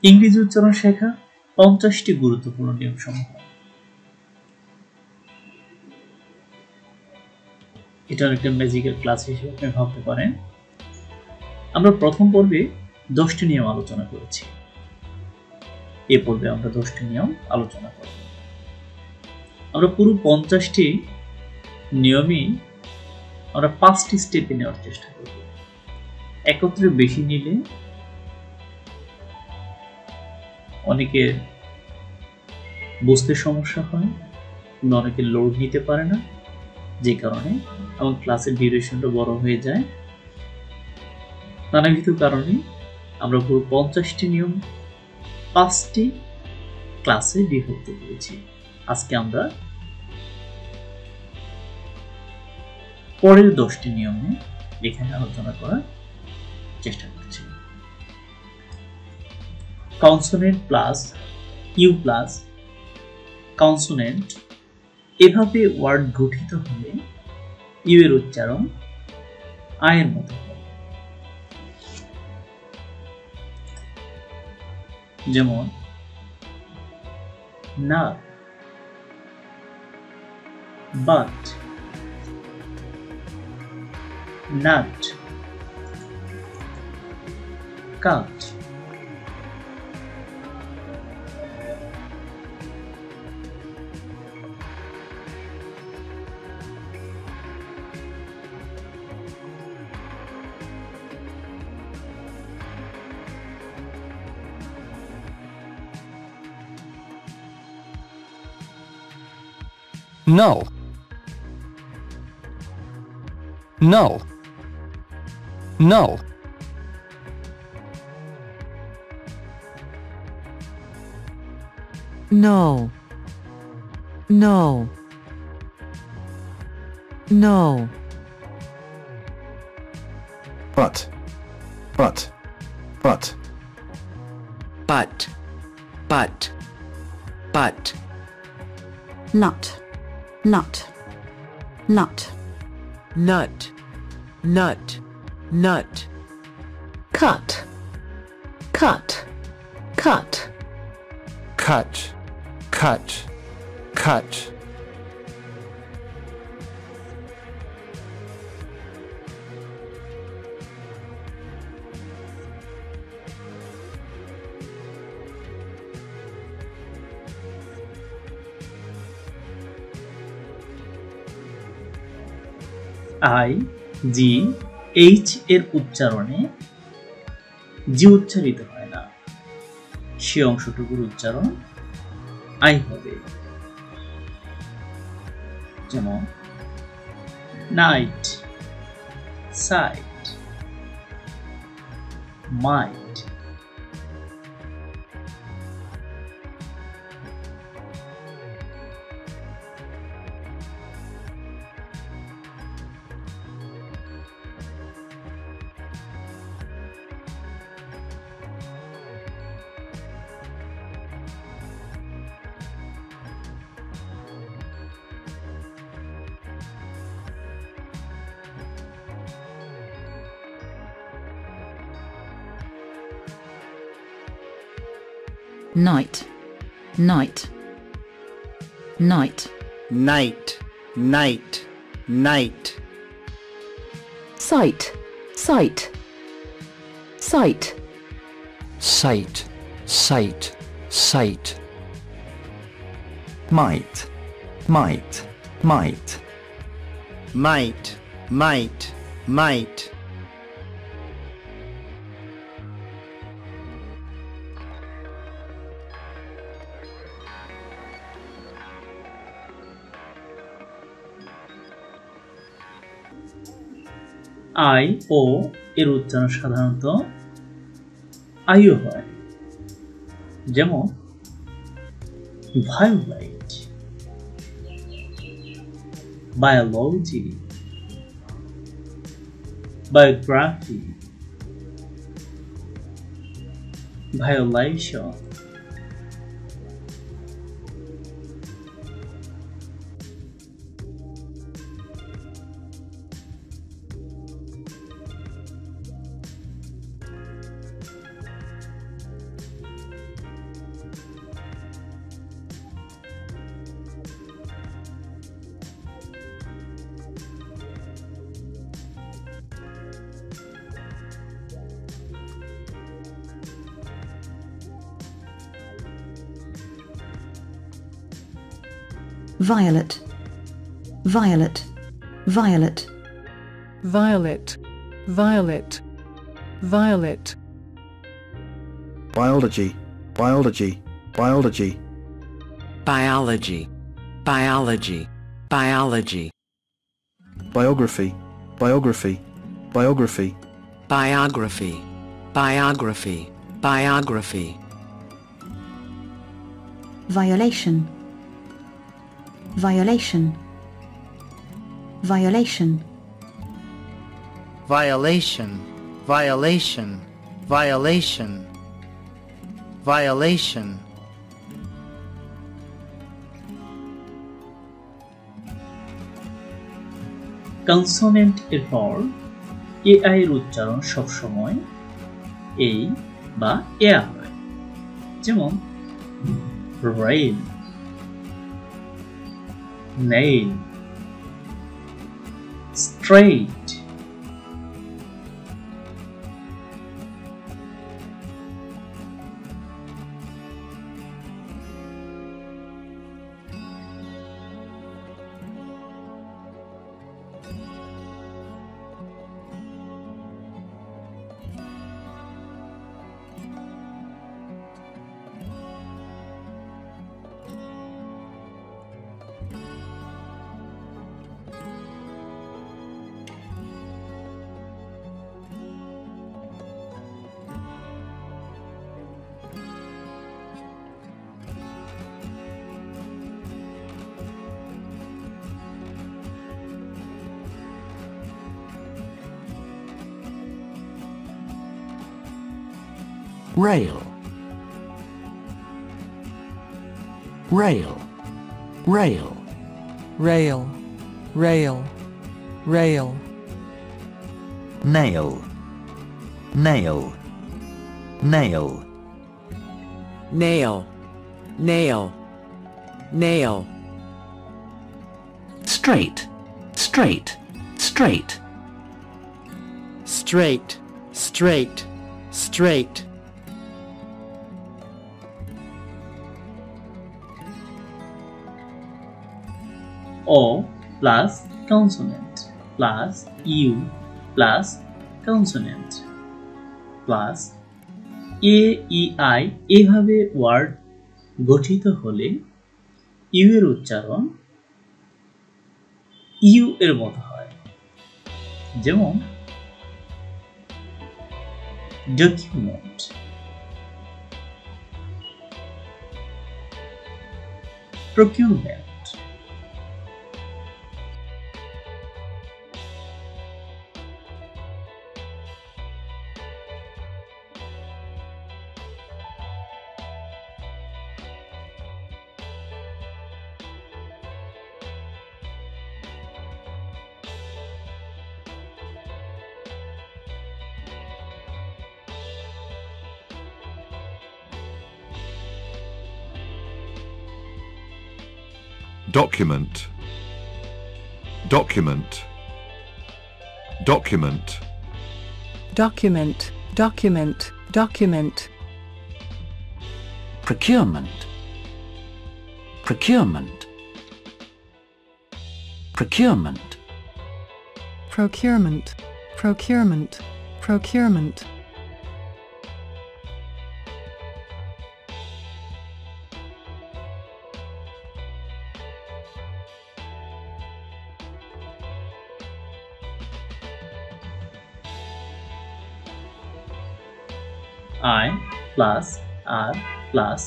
ইংরেজি উচ্চারণ শেখা 50টি গুরুত্বপূর্ণ নিয়ম সমূহ। এটা একটা ম্যাজিক্যাল ক্লাস হিসেবে আপনি ভাবতে পারেন। আমরা প্রথম পর্বে 10টি নিয়ম আলোচনা করেছি। এই পর্বে আমরা 10টি নিয়ম আলোচনা করব। আমরা পুরো 50টি নিয়মই আমরা 5টি স্টেপে নেওয়ার চেষ্টা করব। একত্রে বেশি নিলে অনেকে বুঝতে সমস্যা হয়, কিংবা অনেকে লোড নিতে পারে না, যে কারণে আমার ক্লাসের ডিউরেশনটা বড় হয়ে যায়। নানাবিধ কারণে আমরা পুরো 50টি নিয়ম 5টি ক্লাসে বিভক্ত করেছি। আজকে আমরা পরের 10টি নিয়মে এখানে আলোচনা করার চেষ্টা করছি। Consonant plus u plus consonant এভাবে ওয়ার্ড গঠিত হলে ইউ এর উচ্চারণ আয়ের মতো হবে। যেমন না, but, nut, cut. Null. Null. Null. Null. Null. Null. But. But. But. But. But. But. Nut. Nut. Nut. Nut. Nut. Nut. Cut. Cut. Cut. Cut. Cut. Cut. I, G, H এর উচ্চারণে জি উচ্চারিত হয় না, সে অংশটুকুর উচ্চারণ আই হবে। যেমন night, site, mite. Night. Night. Night. Night, night, night. Sight. Sight. Sight. Sight. Sight. Sight. Might. Might. Might. Might, might, might. I O এর উচ্চারণ সাধারণত আইও হয়। যেমন violet, biology, biography, violation. violet, violet, violet, violet, violet, violet, biology, biology, biology, biology, biology, biology, biography, biography, biography, biography, biography, biography, violation, violation, violation, violation, violation, violation, violation, consonant এর পর AI এর উচ্চারণ সবসময় এই বা এয়া হয়, যেমন rain, nail, straight, rail, rail, rail, rail, rail, rail, nail, nail, nail, nail, nail, nail, straight, straight, straight, straight, straight, straight, O plus consonant plus U plus consonant plus A E I এভাবে word গঠিত হলে you এর উচ্চারণ you এর মতো হয়, যেমন document, procurement, document, document, document, document, document, document, procurement, procurement, procurement, procurement, procurement, procurement, I plus R plus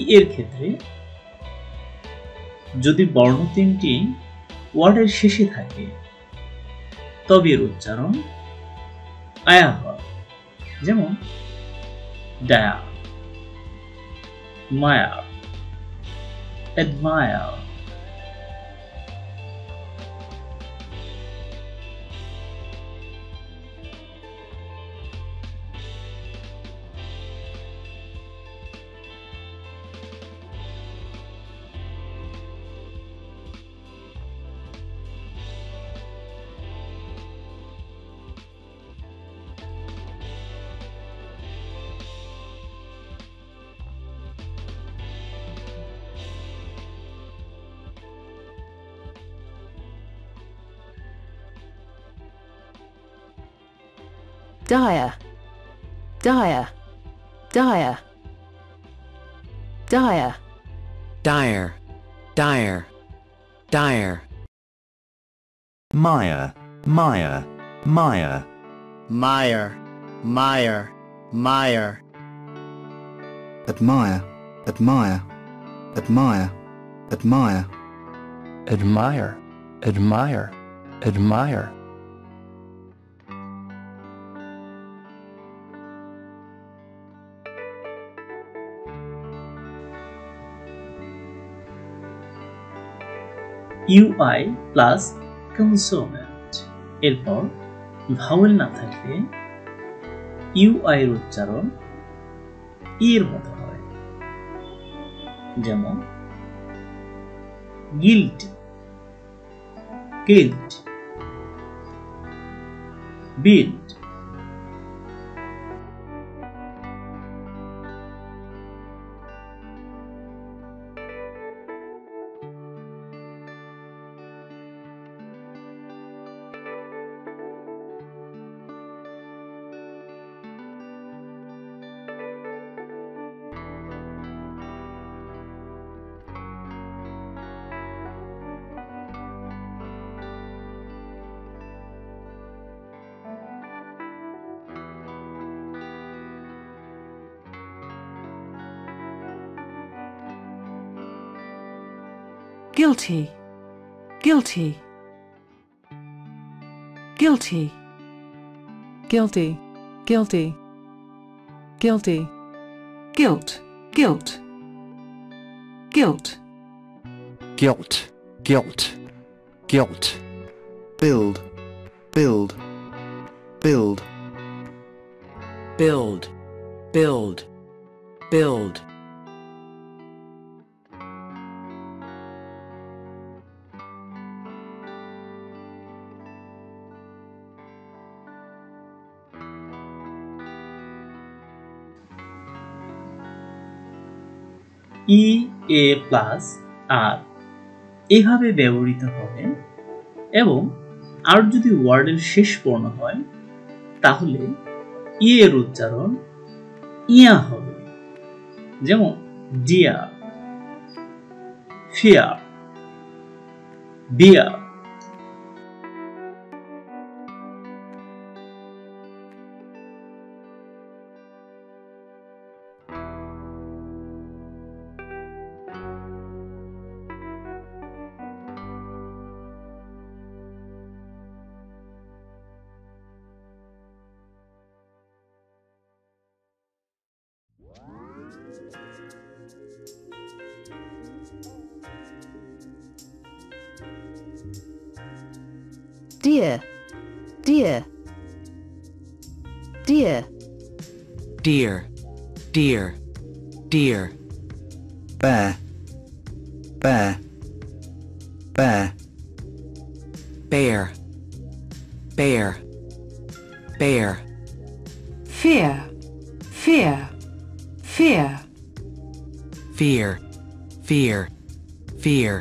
E এর ক্ষেত্রে যদি বর্ণ তিনটি ওয়ার্ডের শেষে থাকে তবে এর উচ্চারণ আয়া হয়, যেমন ডায়া, মায়া, admire, dire, dire, dire, dire, dire, dire, dire, mire, mire, mire, mire, mire, mire, admire, admire, admire, admire, admire, admire, admire. UI plus consonant, এরপর ভাওয়েল না থাকলে UI এর উচ্চারণ এর মতো হয়, যেমন guilt, guilt, build, guilty, guilty, guilty, guilty, guilty, guilty, guilt, guilt, guilt, Guilt, guilt, guilt. build, build, build, build, build, build, EA plus R এভাবে ব্যবহৃত হবে, এবং আর যদি ওয়ার্ডের শেষ বর্ণ হয় তাহলে ই এর উচ্চারণ ইয়া হবে, যেমন ডিয়ার, ফিয়ার, বিয়ার। dear, dear, dear, dear, dear, dear, bear, bear, bear, bear, bear, bear, fear, fear, fear, fear, fear, fear,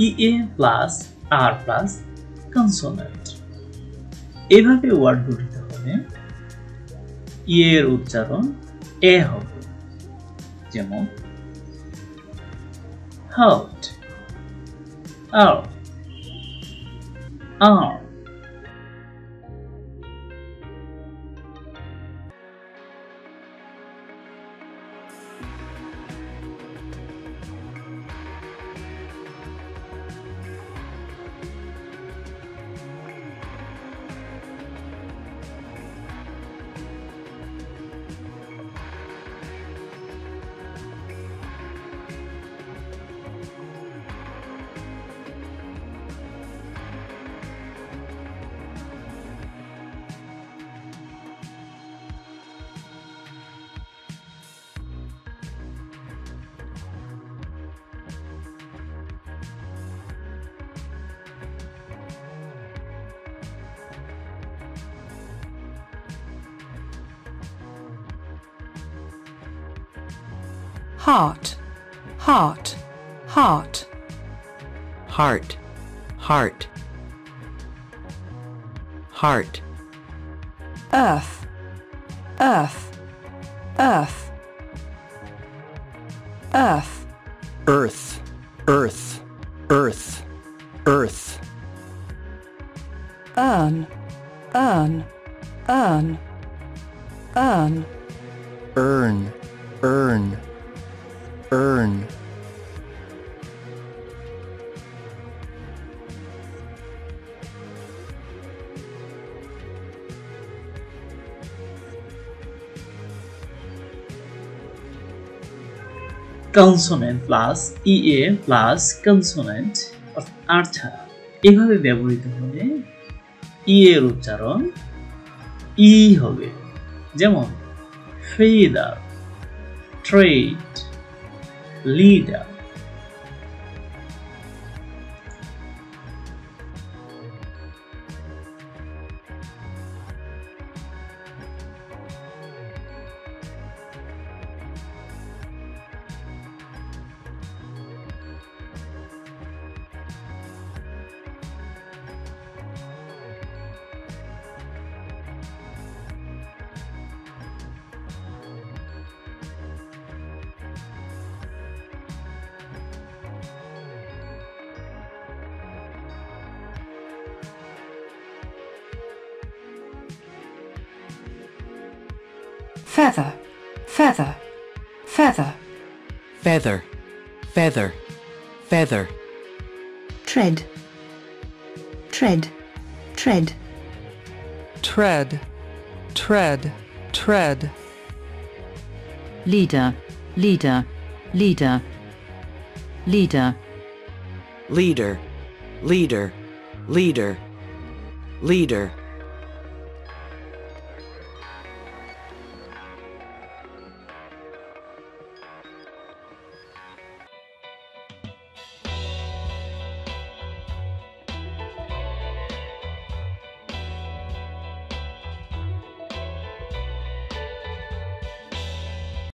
EA plus R plus consonant, এভাবে ওয়ার্ড গঠিত হবে, ই এর উচ্চারণ এ হবে, যেমন হাউট, out, arm, heart, heart, heart, heart, heart, heart, earth, earth, earth, earth, earth, earth, earth, earth, urn, urn, urn, urn, earn, earn, earn, consonant plus EA plus consonant R ছাড়া এভাবে ব্যবহৃত হলে ই এর উচ্চারণ ই হবে, যেমন feather, trade, leader. feather, feather, feather, feather, feather, feather, tread, tread, tread, tread, tread, tread, leader, leader, leader, leader, leader, leader, leader, leader,